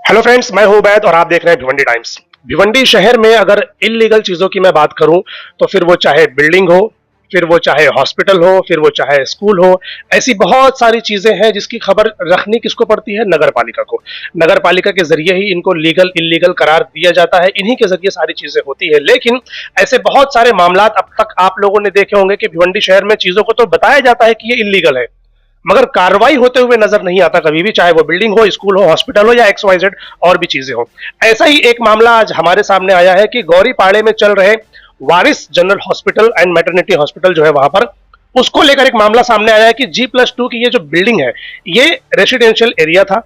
Hello friends, मैं हूं उबैद और आप देख रहे हैं भिवंडी टाइम्स। भिवंडी शहर में अगर इलीगल चीजों की मैं बात करूं तो फिर वो चाहे बिल्डिंग हो, फिर वो चाहे हॉस्पिटल हो, फिर वो चाहे स्कूल हो, ऐसी बहुत सारी चीजें हैं जिसकी खबर रखनी किसको पड़ती है? नगर पालिका को। नगर पालिका के जरिए ही इनको लीगल इलीगल करार दिया जाता है, इन्हीं के जरिए सारी चीजें होती है। लेकिन ऐसे बहुत सारे मामलात अब तक आप लोगों ने देखे होंगे कि भिवंडी शहर में चीजों को तो बताया जाता है कि ये इलीगल है, मगर कार्रवाई होते हुए नजर नहीं आता कभी भी, चाहे वो बिल्डिंग हो, स्कूल हो, हॉस्पिटल हो या XYZ और भी चीजें हो। ऐसा ही एक मामला आज हमारे सामने आया है कि गौरीपाड़े में चल रहे Waris general hospital and maternity hospital जो है वहां पर, उसको लेकर एक मामला सामने आया है कि G+2 की ये जो बिल्डिंग है, ये रेसिडेंशियल एरिया था।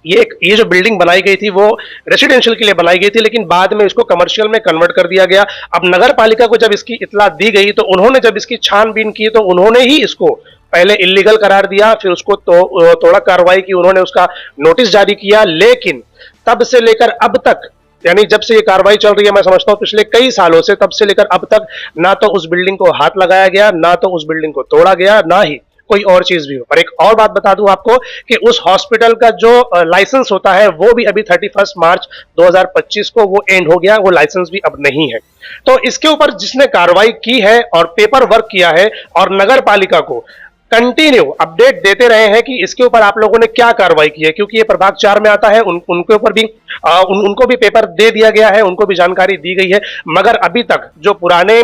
ये जो बिल्डिंग बनाई गई थी वो रेसिडेंशियल के लिए बनाई गई थी, लेकिन बाद में इसको कमर्शियल में कन्वर्ट कर दिया गया। अब नगर पालिका को जब इसकी इत्तला दी गई तो उन्होंने जब इसकी छानबीन की तो उन्होंने ही इसको पहले इलीगल करार दिया, फिर उसको तोड़ा कार्रवाई की, उन्होंने उसका नोटिस जारी किया। लेकिन तब से लेकर अब तक, यानी जब से ये कार्रवाई चल रही है, मैं समझता हूं पिछले कई सालों से, तब से लेकर अब तक ना तो उस बिल्डिंग को हाथ लगाया गया, ना तो उस बिल्डिंग को तोड़ा गया, ना ही कोई और चीज भी हो। और एक और बात बता दूं आपको कि उस हॉस्पिटल का जो लाइसेंस होता है वो भी अभी 31 मार्च 2025 को वो एंड हो गया, वो लाइसेंस भी अब नहीं है। तो इसके ऊपर जिसने कार्रवाई की है और पेपर वर्क किया है और नगर पालिका को कंटिन्यू अपडेट देते रहे हैं कि इसके ऊपर आप लोगों ने क्या कार्रवाई की है, क्योंकि ये प्रभाग 4 में आता है, उनके ऊपर भी उनको भी पेपर दे दिया गया है, उनको भी जानकारी दी गई है, मगर अभी तक जो पुराने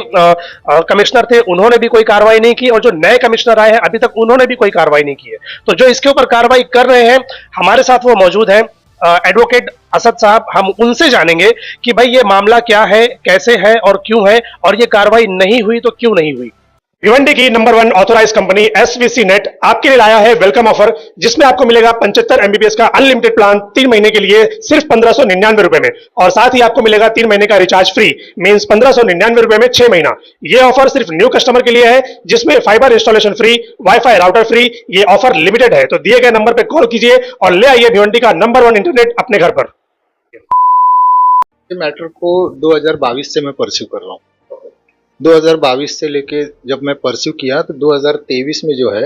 कमिश्नर थे उन्होंने भी कोई कार्रवाई नहीं की और जो नए कमिश्नर आए हैं अभी तक उन्होंने भी कोई कार्रवाई नहीं की है। तो जो इसके ऊपर कार्रवाई कर रहे हैं, हमारे साथ वो मौजूद हैं एडवोकेट असद साहब। हम उनसे जानेंगे कि भाई ये मामला क्या है, कैसे है और क्यों है, और ये कार्रवाई नहीं हुई तो क्यों नहीं हुई। भिवंडी की number 1 authorise company SVC net आपके लिए लाया है वेलकम ऑफर, जिसमें आपको मिलेगा 75 MBPS का अनलिमिटेड प्लान 3 महीने के लिए सिर्फ 1599 रुपए में, और साथ ही आपको मिलेगा 3 महीने का रिचार्ज फ्री, मींस 1599 रुपए में 6 महीना। ये ऑफर सिर्फ न्यू कस्टमर के लिए है, जिसमें fibre installation free, wifi router free. ये ऑफर लिमिटेड है, तो दिए गए नंबर पर कॉल कीजिए और ले आइए भिवंडी का नंबर 1 इंटरनेट अपने घर पर। मैटर को 2022 से मैं परस्यू कर रहा हूँ। 2022 से लेके जब मैं परस्यू किया तो 2023 में जो है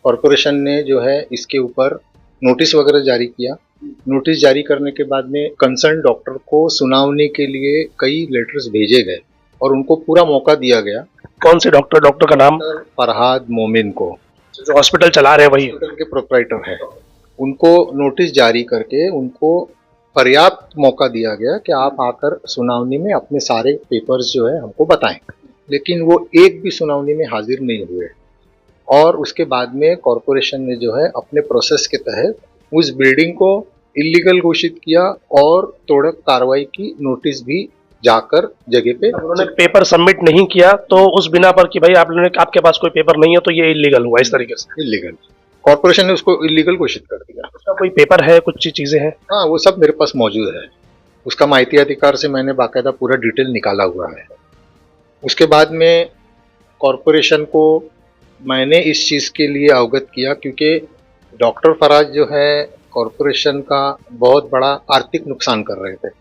कॉरपोरेशन ने जो है इसके ऊपर नोटिस वगैरह जारी किया। नोटिस जारी करने के बाद में कंसर्न डॉक्टर को सुनावनी के लिए कई लेटर्स भेजे गए और उनको पूरा मौका दिया गया। कौन से डॉक्टर का नाम? फरहाद मोमिन को, जो हॉस्पिटल चला रहे हैं वही हॉस्पिटल के प्रोप्राइटर है। उनको नोटिस जारी करके उनको पर्याप्त मौका दिया गया कि आप आकर सुनावनी में अपने सारे पेपर्स जो है हमको बताएं, लेकिन वो एक भी सुनावनी में हाजिर नहीं हुए। और उसके बाद में कॉरपोरेशन ने जो है अपने प्रोसेस के तहत उस बिल्डिंग को इलीगल घोषित किया और तोड़क कार्रवाई की नोटिस भी जाकर जगह पे उन्होंने पेपर सबमिट नहीं किया, तो उस बिना पर कि भाई आपके पास कोई पेपर नहीं है तो ये इलीगल हुआ, इस तरीके से इलीगल कॉरपोरेशन ने उसको इलीगल घोषित कर दिया। उसका कोई पेपर है, कुछ चीजें हैं? हाँ, वो सब मेरे पास मौजूद है। उसका माहिती अधिकार से मैंने बाकायदा पूरा डिटेल निकाला हुआ है। उसके बाद में कॉरपोरेशन को मैंने इस चीज़ के लिए अवगत किया क्योंकि डॉक्टर फराज जो है कॉरपोरेशन का बहुत बड़ा आर्थिक नुकसान कर रहे थे।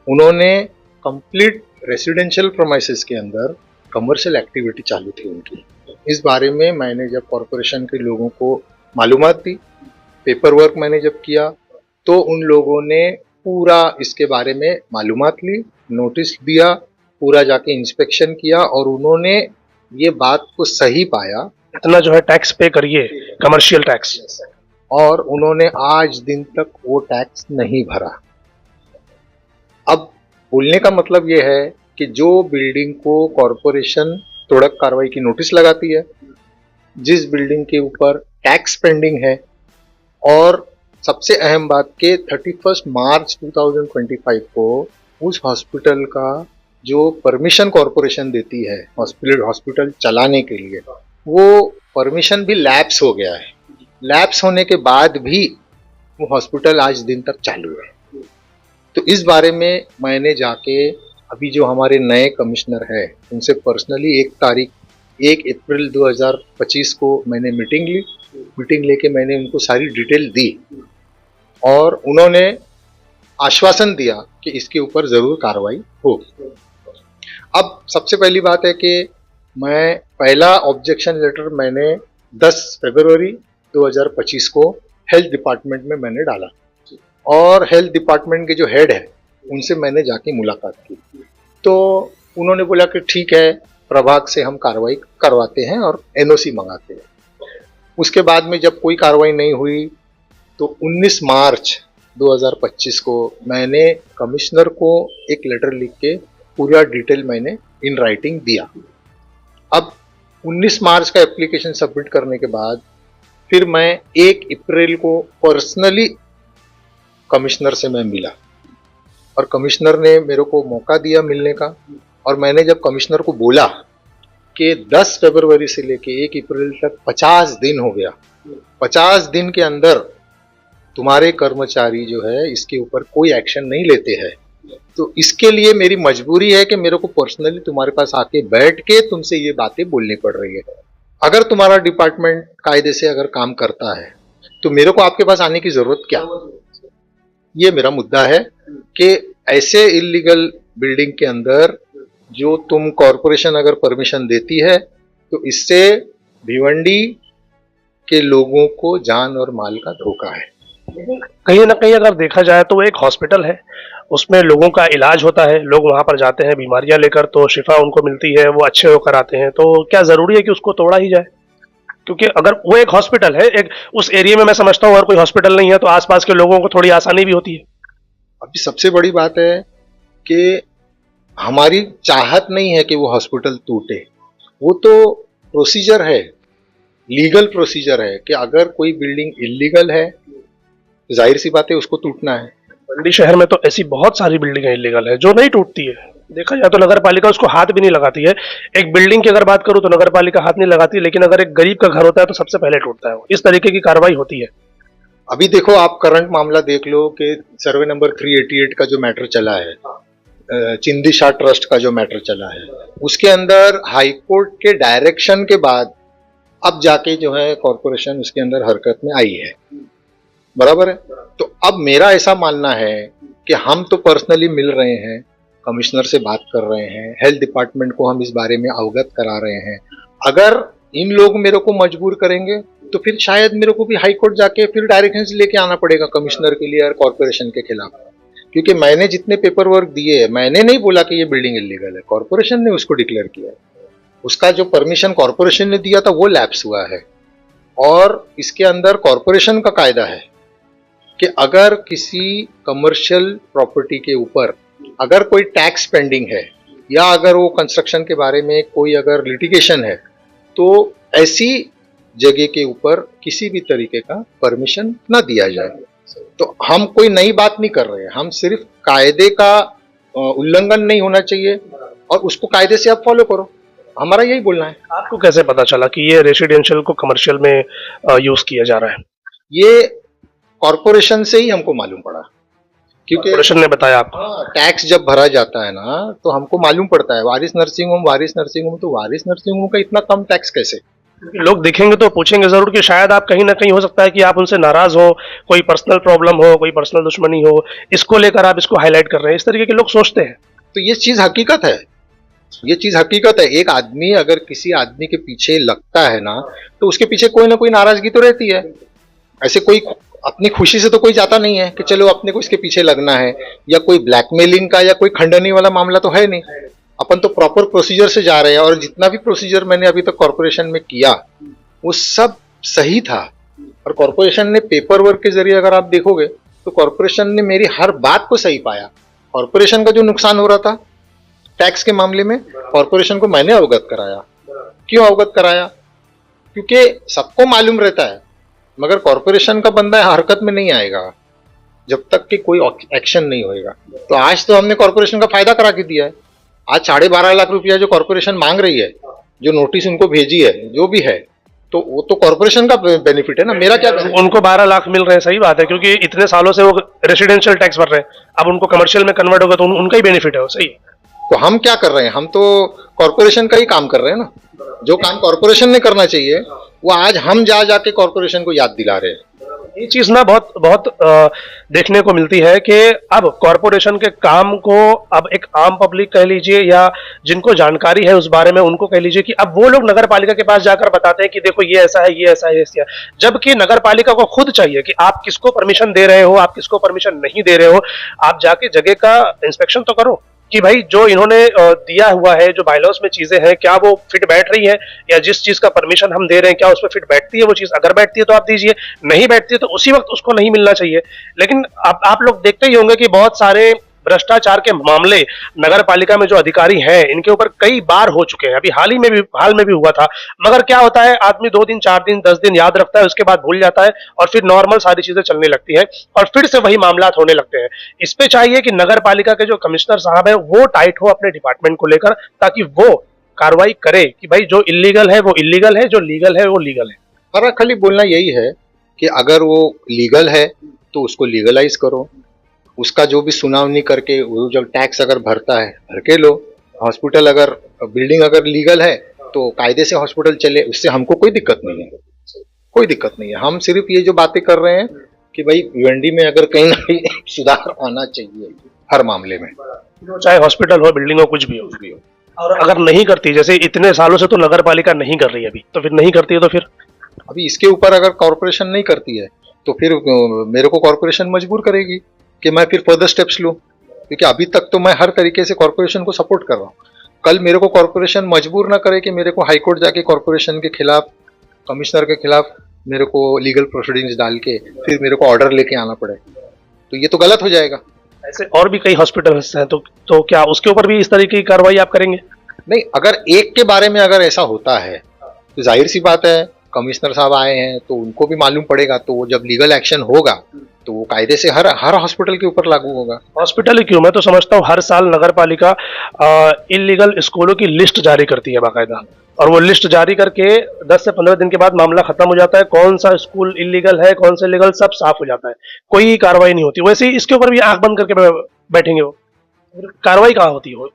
उन्होंने कंप्लीट रेसिडेंशियल प्रोमाइसेस के अंदर कमर्शियल एक्टिविटी चालू थी उनकी। इस बारे में मैंने जब कॉरपोरेशन के लोगों को मालूमात दी, पेपर वर्क मैंने जब किया, तो उन लोगों ने पूरा इसके बारे में मालूमात ली, नोटिस दिया, पूरा जाके इंस्पेक्शन किया और उन्होंने ये बात को सही पाया। इतना जो है टैक्स पे करिए, कमर्शियल टैक्स, और उन्होंने आज दिन तक वो टैक्स नहीं भरा। अब बोलने का मतलब ये है कि जो बिल्डिंग को कॉरपोरेशन तोड़क कार्रवाई की नोटिस लगाती है, जिस बिल्डिंग के ऊपर टैक्स पेंडिंग है, और सबसे अहम बात के 31 मार्च 2025 को उस हॉस्पिटल का जो परमिशन कॉरपोरेशन देती है हॉस्पिटल चलाने के लिए, वो परमिशन भी लैप्स हो गया है। लैप्स होने के बाद भी वो हॉस्पिटल आज दिन तक चालू है। तो इस बारे में मैंने जाके अभी जो हमारे नए कमिश्नर है उनसे पर्सनली 1 अप्रैल 2025 को मैंने मीटिंग ली। मीटिंग लेके मैंने उनको सारी डिटेल दी और उन्होंने आश्वासन दिया कि इसके ऊपर ज़रूर कार्रवाई होगी। अब सबसे पहली बात है कि मैं पहला ऑब्जेक्शन लेटर मैंने 10 फरवरी 2025 को हेल्थ डिपार्टमेंट में मैंने डाला। और हेल्थ डिपार्टमेंट के जो हेड है उनसे मैंने जाके मुलाकात की। तो उन्होंने बोला कि ठीक है, प्रभाग से हम कार्रवाई करवाते हैं और एनओसी मंगाते हैं। उसके बाद में जब कोई कार्रवाई नहीं हुई तो 19 मार्च 2025 को मैंने कमिश्नर को एक लेटर लिख के पूरा डिटेल मैंने इन राइटिंग दिया। अब 19 मार्च का एप्लीकेशन सबमिट करने के बाद फिर मैं 1 अप्रैल को पर्सनली कमिश्नर से मैं मिला और कमिश्नर ने मेरे को मौका दिया मिलने का। और मैंने जब कमिश्नर को बोला कि 10 फरवरी से लेके 1 अप्रैल तक 50 दिन हो गया, 50 दिन के अंदर तुम्हारे कर्मचारी जो है इसके ऊपर कोई एक्शन नहीं लेते हैं, तो इसके लिए मेरी मजबूरी है कि मेरे को पर्सनली तुम्हारे पास आके बैठ के तुमसे ये बातें बोलनी पड़ रही है। अगर तुम्हारा डिपार्टमेंट कायदे से अगर काम करता है तो मेरे को आपके पास आने की जरूरत क्या? ये मेरा मुद्दा है कि ऐसे इलीगल बिल्डिंग के अंदर जो तुम कॉरपोरेशन अगर परमिशन देती है तो इससे भिवंडी के लोगों को जान और माल का धोखा है। कहीं ना कहीं अगर देखा जाए तो वो एक हॉस्पिटल है, उसमें लोगों का इलाज होता है, लोग वहां पर जाते हैं बीमारियां लेकर, तो शिफा उनको मिलती है, वो अच्छे होकर आते हैं। तो क्या जरूरी है कि उसको तोड़ा ही जाए? क्योंकि अगर वो एक हॉस्पिटल है, एक उस एरिया में मैं समझता हूँ अगर कोई हॉस्पिटल नहीं है तो आसपास के लोगों को थोड़ी आसानी भी होती है। अभी सबसे बड़ी बात है कि हमारी चाहत नहीं है कि वो हॉस्पिटल टूटे, वो तो प्रोसीजर है, लीगल प्रोसीजर है कि अगर कोई बिल्डिंग इलीगल है जाहिर सी बात है उसको टूटना है। मंडी शहर में तो ऐसी बहुत सारी बिल्डिंगें इलीगल है जो नहीं टूटती है। देखा जाए तो नगर पालिका उसको हाथ भी नहीं लगाती है। एक बिल्डिंग की अगर बात करूं तो नगर पालिका हाथ नहीं लगाती, लेकिन अगर एक गरीब का घर होता है तो सबसे पहले टूटता है वो। इस तरीके की कार्रवाई होती है। अभी देखो आप करंट मामला देख लो कि सर्वे नंबर 388 का जो मैटर चला है, चिंदी शाह ट्रस्ट का जो मैटर चला है, उसके अंदर हाईकोर्ट के डायरेक्शन के बाद अब जाके जो है कॉरपोरेशन उसके अंदर हरकत में आई है, बराबर है। तो अब मेरा ऐसा मानना है कि हम तो पर्सनली मिल रहे हैं, कमिश्नर से बात कर रहे हैं, हेल्थ डिपार्टमेंट को हम इस बारे में अवगत करा रहे हैं। अगर इन लोग मेरे को मजबूर करेंगे तो फिर शायद मेरे को भी हाई कोर्ट जाके फिर डायरेक्शंस लेके आना पड़ेगा कमिश्नर के लिए और कॉरपोरेशन के खिलाफ। क्योंकि मैंने जितने पेपर वर्क दिए, मैंने नहीं बोला कि ये बिल्डिंग इलीगल है, कॉरपोरेशन ने उसको डिक्लेयर किया। उसका जो परमिशन कॉरपोरेशन ने दिया था वो लैप्स हुआ है। और इसके अंदर कॉरपोरेशन का कायदा है कि अगर किसी कमर्शियल प्रॉपर्टी के ऊपर अगर कोई टैक्स पेंडिंग है या अगर वो कंस्ट्रक्शन के बारे में कोई अगर लिटिगेशन है तो ऐसी जगह के ऊपर किसी भी तरीके का परमिशन ना दिया जाए। तो हम कोई नई बात नहीं कर रहे हैं, हम सिर्फ कायदे का उल्लंघन नहीं होना चाहिए और उसको कायदे से आप फॉलो करो, हमारा यही बोलना है। आपको कैसे पता चला कि ये रेसिडेंशियल को कमर्शियल में यूज किया जा रहा है? ये कॉरपोरेशन से ही हमको मालूम पड़ा, क्योंकि कॉरपोरेशन ने बताया आपको? टैक्स जब भरा जाता है ना तो हमको मालूम पड़ता है। वारिस नर्सिंग होम तो वारिस नर्सिंग होम का इतना कम टैक्स कैसे? लोग दिखेंगे तो पूछेंगे जरूर कि शायद आप कहीं ना कहीं हो सकता है कि आप उनसे नाराज हो, कोई पर्सनल प्रॉब्लम हो, कोई पर्सनल दुश्मनी हो, इसको लेकर आप इसको हाईलाइट कर रहे हैं। इस तरीके के लोग सोचते हैं। तो ये चीज हकीकत है, ये चीज हकीकत है। एक आदमी अगर किसी आदमी के पीछे लगता है ना तो उसके पीछे कोई ना कोई नाराजगी तो रहती है। ऐसे कोई अपनी खुशी से तो कोई जाता नहीं है कि चलो अपने को इसके पीछे लगना है, या कोई ब्लैकमेलिंग का या कोई खंडनी वाला मामला तो है नहीं। अपन तो प्रॉपर प्रोसीजर से जा रहे हैं और जितना भी प्रोसीजर मैंने अभी तक कॉरपोरेशन में किया वो सब सही था। और कॉरपोरेशन ने पेपर वर्क के जरिए अगर आप देखोगे तो कॉरपोरेशन ने मेरी हर बात को सही पाया। कॉरपोरेशन का जो नुकसान हो रहा था टैक्स के मामले में, कॉरपोरेशन को मैंने अवगत कराया। क्यों अवगत कराया? क्योंकि सबको मालूम रहता है मगर कॉरपोरेशन का बंदा हरकत में नहीं आएगा जब तक कि कोई एक्शन नहीं होएगा। तो आज तो हमने कॉरपोरेशन का फायदा करा के दिया है। आज 12.5 लाख रुपया जो कॉरपोरेशन मांग रही है, जो नोटिस उनको भेजी है, जो भी है, तो वो तो कॉरपोरेशन का बेनिफिट है ना, मेरा क्या बेनिफिट? उनको 12 लाख मिल रहे हैं, सही बात है, क्योंकि इतने सालों से वो रेसिडेंशियल टैक्स भर रहे हैं। अब उनको कमर्शियल में कन्वर्ट होगा तो उनका ही बेनिफिट है वो, सही। तो हम क्या कर रहे हैं? हम तो कॉरपोरेशन का ही काम कर रहे हैं ना। जो काम कॉरपोरेशन ने करना चाहिए वो आज हम जा जाके कॉरपोरेशन को याद दिला रहे हैं। ये चीज ना बहुत बहुत देखने को मिलती है कि अब कॉरपोरेशन के काम को अब एक आम पब्लिक कह लीजिए या जिनको जानकारी है उस बारे में उनको कह लीजिए कि अब वो लोग नगर पालिका के पास जाकर बताते हैं कि देखो ये ऐसा है, ये ऐसा है, ऐसा है। जबकि नगर पालिका को खुद चाहिए कि आप किसको परमिशन दे रहे हो, आप किसको परमिशन नहीं दे रहे हो, आप जाके जगह का इंस्पेक्शन तो करो कि भाई जो इन्होंने दिया हुआ है, जो बायलॉज में चीजें हैं, क्या वो फिट बैठ रही है, या जिस चीज का परमिशन हम दे रहे हैं क्या उसमें फिट बैठती है वो चीज। अगर बैठती है तो आप दीजिए, नहीं बैठती है तो उसी वक्त उसको नहीं मिलना चाहिए। लेकिन आप लोग देखते ही होंगे कि बहुत सारे भ्रष्टाचार के मामले नगर पालिका में जो अधिकारी हैं इनके ऊपर कई बार हो चुके हैं। अभी हाल में भी हुआ था। मगर क्या होता है, आदमी 2 दिन 4 दिन 10 दिन याद रखता है, उसके बाद भूल जाता है और फिर नॉर्मल सारी चीजें चलने लगती हैं और फिर से वही मामला होने लगते हैं। इस पे चाहिए कि नगर पालिका के जो कमिश्नर साहब है वो टाइट हो अपने डिपार्टमेंट को लेकर, ताकि वो कार्रवाई करे कि भाई जो इलीगल है वो इलीगल है, जो लीगल है वो लीगल है। हमारा खाली बोलना यही है कि अगर वो लीगल है तो उसको लीगलाइज करो, उसका जो भी सुनावनी करके वो जब टैक्स अगर भरता है भर के लो। हॉस्पिटल अगर बिल्डिंग अगर लीगल है तो कायदे से हॉस्पिटल चले, उससे हमको कोई दिक्कत नहीं है, कोई दिक्कत नहीं है। हम सिर्फ ये जो बातें कर रहे हैं कि भाई भिवंडी में अगर कहीं ना कहीं सुधार आना चाहिए हर मामले में, चाहे हॉस्पिटल हो, बिल्डिंग हो, कुछ भी हो। और अगर नहीं करती, जैसे इतने सालों से तो नगर पालिका नहीं कर रही है अभी, तो फिर नहीं करती है तो फिर अभी इसके ऊपर अगर कॉरपोरेशन नहीं करती है तो फिर मेरे को कॉरपोरेशन मजबूर करेगी कि मैं फिर फर्दर स्टेप्स लूं, क्योंकि अभी तक तो मैं हर तरीके से कॉरपोरेशन को सपोर्ट कर रहा हूं। कल मेरे को कॉरपोरेशन मजबूर ना करे कि मेरे को हाईकोर्ट जाके कॉरपोरेशन के खिलाफ, कमिश्नर के खिलाफ मेरे को लीगल प्रोसीडिंग्स डाल के फिर मेरे को ऑर्डर लेके आना पड़े, तो ये तो गलत हो जाएगा। ऐसे और भी कई हॉस्पिटल्स हैं, तो क्या उसके ऊपर भी इस तरीके की कार्रवाई आप करेंगे? नहीं, अगर एक के बारे में अगर ऐसा होता है तो जाहिर सी बात है कमिश्नर साहब आए हैं तो उनको भी मालूम पड़ेगा, तो वो जब लीगल एक्शन होगा तो वो कायदे से हर हर हॉस्पिटल के ऊपर लागू होगा। हॉस्पिटल ही क्यों, मैं तो समझता हूँ हर साल नगर पालिका इलीगल स्कूलों की लिस्ट जारी करती है बाकायदा, और वो लिस्ट जारी करके 10 से 15 दिन के बाद मामला खत्म हो जाता है। कौन सा स्कूल इलीगल है, कौन सा लीगल, सब साफ हो जाता है, कोई कार्रवाई नहीं होती। वैसे ही इसके ऊपर भी आंख बंद करके बैठेंगे वो, कार्रवाई कहाँ होती है?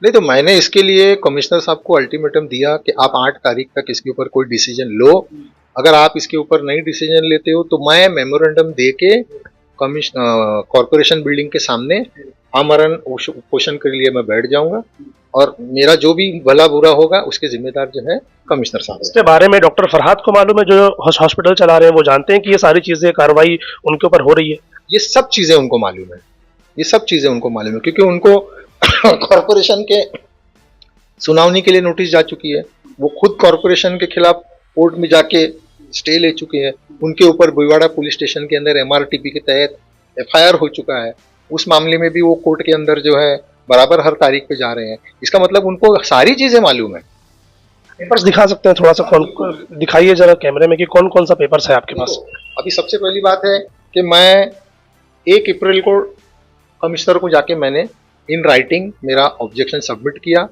नहीं, तो मैंने इसके लिए कमिश्नर साहब को अल्टीमेटम दिया कि आप 8 तारीख तक इसके ऊपर कोई डिसीजन लो। अगर आप इसके ऊपर नहीं डिसीजन लेते हो तो मैं मेमोरेंडम दे के कॉरपोरेशन बिल्डिंग के सामने आमरण उपोषण के लिए मैं बैठ जाऊंगा, और मेरा जो भी भला बुरा होगा उसके जिम्मेदार जो है कमिश्नर साहब। इसके बारे में डॉक्टर फरहाद को मालूम है, जो हॉस्पिटल चला रहे हैं, वो जानते हैं कि ये सारी चीजें, कार्रवाई उनके ऊपर हो रही है? ये सब चीजें उनको मालूम है, ये सब चीजें उनको मालूम है, क्योंकि उनको कॉरपोरेशन के सुनावनी के लिए नोटिस जा चुकी है। वो खुद कॉरपोरेशन के खिलाफ कोर्ट में जाके स्टे ले चुके हैं। उनके ऊपर बुईवाड़ा पुलिस स्टेशन के अंदर MRTP के तहत FIR हो चुका है। उस मामले में भी वो कोर्ट के अंदर जो है बराबर हर तारीख पे जा रहे हैं। इसका मतलब उनको सारी चीजें मालूम है। पेपर्स दिखा सकते हैं थोड़ा सा, दिखाइए जरा कैमरे में कि कौन कौन सा पेपर्स है आपके पास? अभी सबसे पहली बात है कि मैं 1 अप्रैल को कमिश्नर को जाके मैंने इन राइटिंग मेरा ऑब्जेक्शन सबमिट किया,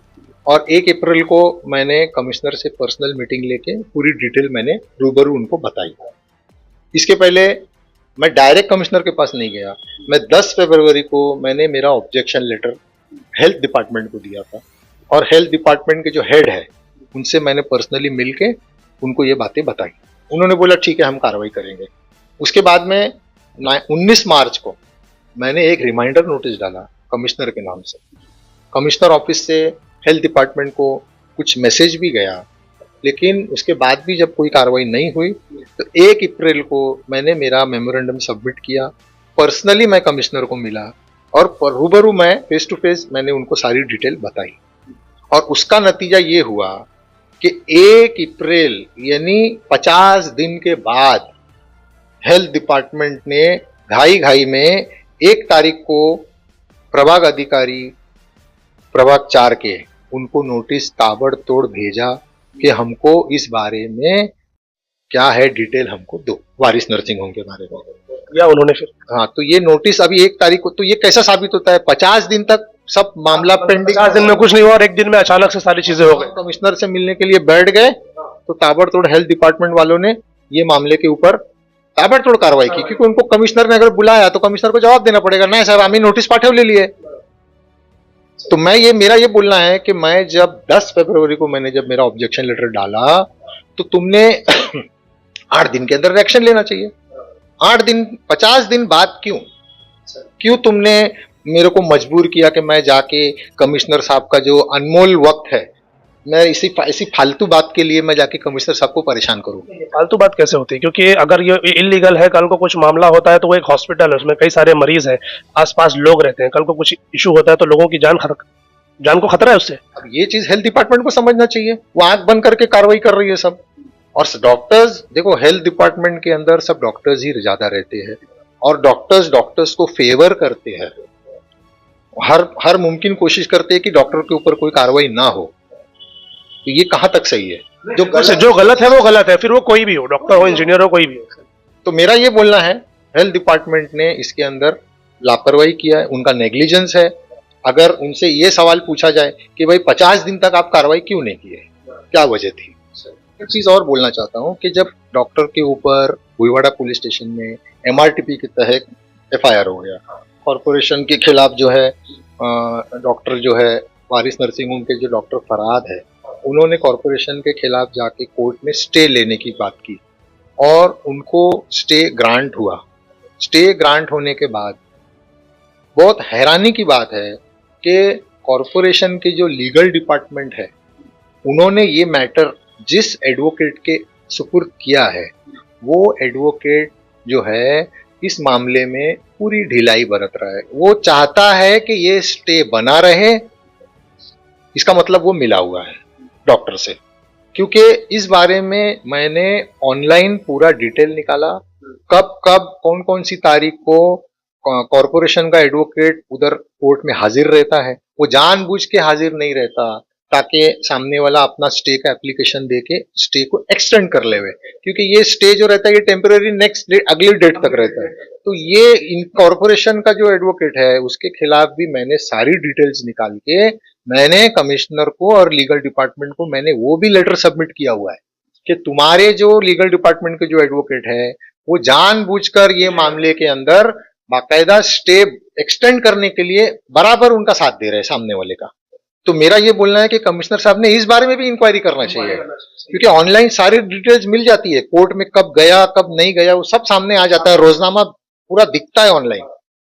और 1 अप्रैल को मैंने कमिश्नर से पर्सनल मीटिंग लेके पूरी डिटेल मैंने रूबरू उनको बताई। इसके पहले मैं डायरेक्ट कमिश्नर के पास नहीं गया। मैं 10 फरवरी को मैंने मेरा ऑब्जेक्शन लेटर हेल्थ डिपार्टमेंट को दिया था, और हेल्थ डिपार्टमेंट के जो हेड है उनसे मैंने पर्सनली मिल के उनको ये बातें बताई। उन्होंने बोला ठीक है, हम कार्रवाई करेंगे। उसके बाद में 19 मार्च को मैंने एक रिमाइंडर नोटिस डाला कमिश्नर के नाम से। कमिश्नर ऑफिस से हेल्थ डिपार्टमेंट को कुछ मैसेज भी गया, लेकिन उसके बाद भी जब कोई कार्रवाई नहीं हुई तो 1 अप्रैल को मैंने मेरा मेमोरेंडम सबमिट किया। पर्सनली मैं कमिश्नर को मिला और रूबरू मैं फेस टू फेस मैंने उनको सारी डिटेल बताई, और उसका नतीजा ये हुआ कि 1 अप्रैल यानी 50 दिन के बाद हेल्थ डिपार्टमेंट ने घाई में 1 तारीख को प्रभाग अधिकारी प्रभाग 4 के उनको नोटिस ताबड़तोड़ भेजा कि हमको इस बारे में क्या है डिटेल हमको दो, वारिस नर्सिंग होम के बारे में। या उन्होंने फिर, हाँ, तो ये नोटिस अभी 1 तारीख को, तो ये कैसा साबित होता है? 50 दिन तक सब मामला पेंडिंग, 50 दिन में कुछ नहीं हुआ और 1 दिन में अचानक से सारी चीजें हो गई। कमिश्नर से मिलने के लिए बैठ गए तो ताबड़तोड़ हेल्थ डिपार्टमेंट वालों ने ये मामले के ऊपर ताबड़तोड़ कार्रवाई की, क्योंकि उनको कमिश्नर ने अगर बुलाया तो कमिश्नर को जवाब देना पड़ेगा, नहीं साहब आम्ही नोटिस पाठवलेली लिए। तो मेरा ये बोलना है कि मैं जब 10 फरवरी को मैंने जब मेरा ऑब्जेक्शन लेटर डाला तो तुमने 8 दिन के अंदर रिएक्शन लेना चाहिए। 8 दिन 50 दिन बाद क्यों क्यों तुमने मेरे को मजबूर किया कि मैं जाके कमिश्नर साहब का जो अनमोल वक्त है, मैं इसी फालतू बात के लिए मैं जाके कमिश्नर साहब को परेशान करूं? फालतू बात कैसे होती है? क्योंकि अगर ये इलीगल है, कल को कुछ मामला होता है तो वो एक हॉस्पिटल है, उसमें कई सारे मरीज हैं, आसपास लोग रहते हैं, कल को कुछ इशू होता है तो लोगों की जान को खतरा है उससे। अब ये चीज हेल्थ डिपार्टमेंट को समझना चाहिए, वो आंख बंद करके कार्रवाई कर रही है सब। और डॉक्टर्स देखो, हेल्थ डिपार्टमेंट के अंदर सब डॉक्टर्स ही ज्यादा रहते हैं और डॉक्टर्स को फेवर करते हैं, हर मुमकिन कोशिश करते हैं कि डॉक्टर के ऊपर कोई कार्रवाई ना हो। तो ये कहां तक सही है? जो गलत है वो गलत है, फिर वो कोई भी हो, डॉक्टर हो, इंजीनियर हो, कोई भी हो। तो मेरा ये बोलना है, हेल्थ डिपार्टमेंट ने इसके अंदर लापरवाही किया है, उनका नेग्लिजेंस है। अगर उनसे ये सवाल पूछा जाए कि भाई 50 दिन तक आप कार्रवाई क्यों नहीं किए, क्या वजह थी? एक चीज और बोलना चाहता हूं कि जब डॉक्टर के ऊपर भुईवाड़ा पुलिस स्टेशन में एमआरटीपी के तहत एफआईआर हो गया, कॉरपोरेशन के खिलाफ जो है डॉक्टर जो है वारिस नर्सिंग होम के जो डॉक्टर फरहाद है, उन्होंने कॉरपोरेशन के खिलाफ जाके कोर्ट में स्टे लेने की बात की और उनको स्टे ग्रांट हुआ। स्टे ग्रांट होने के बाद बहुत हैरानी की बात है कि कॉरपोरेशन के जो लीगल डिपार्टमेंट है, उन्होंने ये मैटर जिस एडवोकेट के सुपुर्द किया है, वो एडवोकेट जो है इस मामले में पूरी ढिलाई बरत रहा है। वो चाहता है कि ये स्टे बना रहे, इसका मतलब वो मिला हुआ है डॉक्टर से, क्योंकि इस बारे में मैंने ऑनलाइन पूरा डिटेल निकाला, कब कब कौन कौन सी तारीख को कॉरपोरेशन का एडवोकेट उधर कोर्ट में हाजिर रहता है। वो जानबूझ के हाजिर नहीं रहता ताकि सामने वाला अपना स्टे का एप्लीकेशन देके स्टे को एक्सटेंड कर लेवे, क्योंकि ये स्टे जो रहता है ये टेम्पररी नेक्स्ट डेट अगली डेट तक रहता है। तो ये इन कॉरपोरेशन का जो एडवोकेट है उसके खिलाफ भी मैंने सारी डिटेल्स निकाल के मैंने कमिश्नर को और लीगल डिपार्टमेंट को मैंने वो भी लेटर सबमिट किया हुआ है कि तुम्हारे जो लीगल डिपार्टमेंट के जो एडवोकेट है वो जानबूझकर ये मामले के अंदर बाकायदा स्टे एक्सटेंड करने के लिए बराबर उनका साथ दे रहे हैं सामने वाले का। तो मेरा ये बोलना है कि कमिश्नर साहब ने इस बारे में भी इंक्वायरी करना चाहिए, क्योंकि ऑनलाइन सारी डिटेल्स मिल जाती है, कोर्ट में कब गया कब नहीं गया वो सब सामने आ जाता है, रोजनामा पूरा दिखता है ऑनलाइन।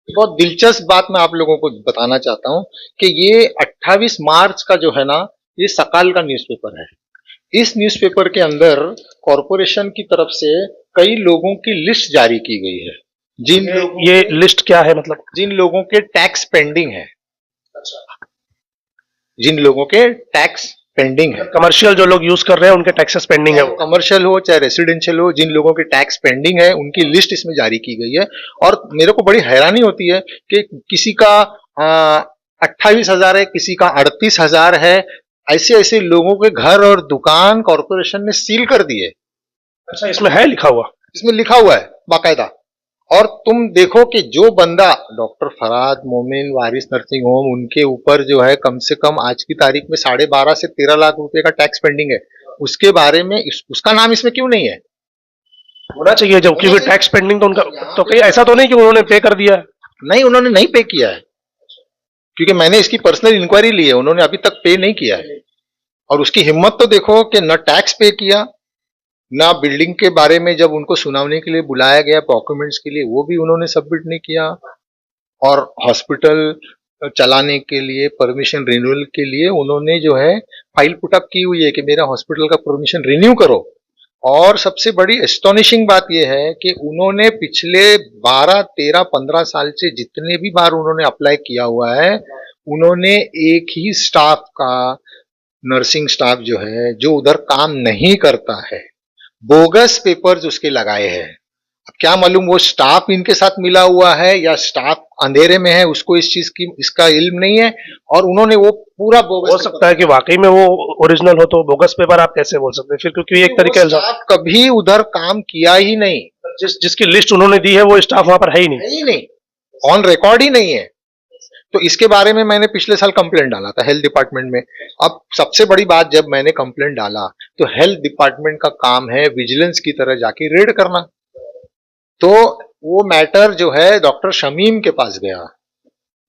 बहुत दिलचस्प बात मैं आप लोगों को बताना चाहता हूं कि ये 28 मार्च का जो है ना, ये सकाल का न्यूज़पेपर है। इस न्यूज़पेपर के अंदर कॉरपोरेशन की तरफ से कई लोगों की लिस्ट जारी की गई है, ये लिस्ट क्या है? मतलब जिन लोगों के टैक्स पेंडिंग है, जिन लोगों के टैक्स पेंडिंग है, कमर्शियल जो लोग यूज कर रहे हैं उनके टैक्सेस पेंडिंग है, कमर्शियल हो चाहे रेसिडेंशियल हो, जिन लोगों के टैक्स पेंडिंग है उनकी लिस्ट इसमें जारी की गई है। और मेरे को बड़ी हैरानी होती है कि किसी का 28,000 है, किसी का 38,000 है, ऐसे ऐसे लोगों के घर और दुकान कॉरपोरेशन ने सील कर दिए। अच्छा, इसमें है लिखा हुआ? इसमें लिखा हुआ है बाकायदा। और तुम देखो कि जो बंदा डॉक्टर फरहाद मोमिन वारिस नर्सिंग होम, उनके ऊपर जो है कम से कम आज की तारीख में 12.5 से 13 लाख रुपए का टैक्स पेंडिंग है, उसके बारे में उसका नाम इसमें क्यों नहीं है? होना चाहिए, जब क्योंकि टैक्स पेंडिंग तो उनका, तो कहीं ऐसा तो नहीं कि उन्होंने पे कर दिया है? नहीं, उन्होंने नहीं पे किया है, क्योंकि मैंने इसकी पर्सनल इंक्वायरी ली है, उन्होंने अभी तक पे नहीं किया है। और उसकी हिम्मत तो देखो कि न टैक्स पे किया, ना बिल्डिंग के बारे में जब उनको सुनावने के लिए बुलाया गया डॉक्यूमेंट्स के लिए वो भी उन्होंने सबमिट नहीं किया, और हॉस्पिटल चलाने के लिए परमिशन रिन्यूअल के लिए उन्होंने जो है फाइल पुटअप की हुई है कि मेरा हॉस्पिटल का परमिशन रिन्यू करो। और सबसे बड़ी एस्टोनिशिंग बात यह है कि उन्होंने पिछले 12, 13, 15 साल से जितने भी बार उन्होंने अप्लाई किया हुआ है, उन्होंने एक ही स्टाफ का, नर्सिंग स्टाफ जो है जो उधर काम नहीं करता है, बोगस पेपर्स उसके लगाए हैं। अब क्या मालूम वो स्टाफ इनके साथ मिला हुआ है या स्टाफ अंधेरे में है, उसको इस चीज की इसका इल्म नहीं है, और उन्होंने वो पूरा बोगस। हो सकता है कि वाकई में वो ओरिजिनल हो, तो बोगस पेपर आप कैसे बोल सकते हैं फिर? क्योंकि एक तरीके से कभी उधर काम किया ही नहीं, जिसकी लिस्ट उन्होंने दी है वो स्टाफ वहां पर है ही नहीं, ऑन रिकॉर्ड ही नहीं है। तो इसके बारे में मैंने पिछले साल कंप्लेंट डाला था हेल्थ डिपार्टमेंट में। अब सबसे बड़ी बात, जब मैंने कंप्लेंट डाला तो हेल्थ डिपार्टमेंट का काम है विजिलेंस की तरह जाके रेड करना, तो वो मैटर जो है डॉक्टर शमीम के पास गया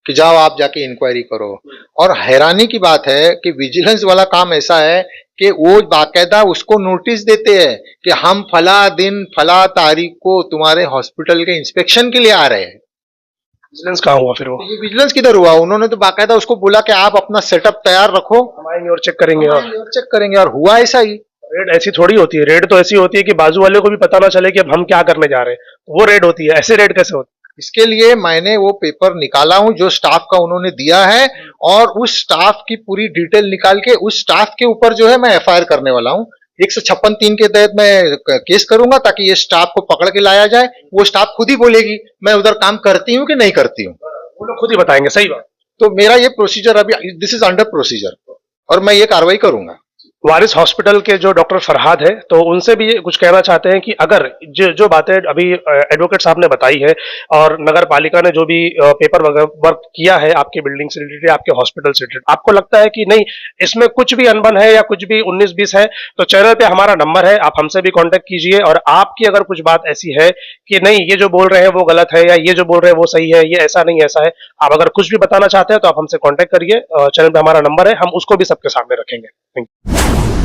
कि जाओ आप जाके इंक्वायरी करो। और हैरानी की बात है कि विजिलेंस वाला काम ऐसा है कि वो बाकायदा उसको नोटिस देते हैं कि हम फला दिन फला तारीख को तुम्हारे हॉस्पिटल के इंस्पेक्शन के लिए आ रहे हैं। विजिलेंस कहाँ हुआ फिर वो? ये विजिलेंस किधर हुआ? उन्होंने तो बाकायदा उसको बोला कि आप अपना सेटअप तैयार रखो, हम आएंगे और चेक करेंगे। और चेक करेंगे, और हुआ ऐसा ही। रेड ऐसी थोड़ी होती है, रेड तो ऐसी होती है कि बाजू वाले को भी पता ना चले कि अब हम क्या करने जा रहे हैं, वो रेड होती है। ऐसे रेड कैसे होती इसके लिए मैंने वो पेपर निकाला हूं जो स्टाफ का उन्होंने दिया है, और उस स्टाफ की पूरी डिटेल निकाल के उस स्टाफ के ऊपर जो है मैं एफआईआर करने वाला हूं। 156(3) के तहत मैं केस करूंगा ताकि ये स्टाफ को पकड़ के लाया जाए। वो स्टाफ खुद ही बोलेगी मैं उधर काम करती हूं कि नहीं करती हूं। है? वो लोग खुद ही बताएंगे, सही बात। तो मेरा ये प्रोसीजर अभी दिस इज अंडर प्रोसीजर, और मैं ये कार्रवाई करूंगा। वारिस हॉस्पिटल के जो डॉक्टर फरहाद है, तो उनसे भी कुछ कहना चाहते हैं कि अगर जो बातें अभी एडवोकेट साहब ने बताई है और नगर पालिका ने जो भी पेपर वर्क किया है आपकी बिल्डिंग से रिलेटेड, आपके हॉस्पिटल से रिलेटेड, आपको लगता है कि नहीं इसमें कुछ भी अनबन है या कुछ भी 19-20 है, तो चैनल पे हमारा नंबर है, आप हमसे भी कांटेक्ट कीजिए। और आपकी अगर कुछ बात ऐसी है कि नहीं ये जो बोल रहे हैं वो गलत है या ये जो बोल रहे हैं वो सही है, ये ऐसा नहीं ऐसा है, आप अगर कुछ भी बताना चाहते हैं तो आप हमसे कांटेक्ट करिए। चैनल पे हमारा नंबर है, हम उसको भी सबके सामने रखेंगे। Thank you.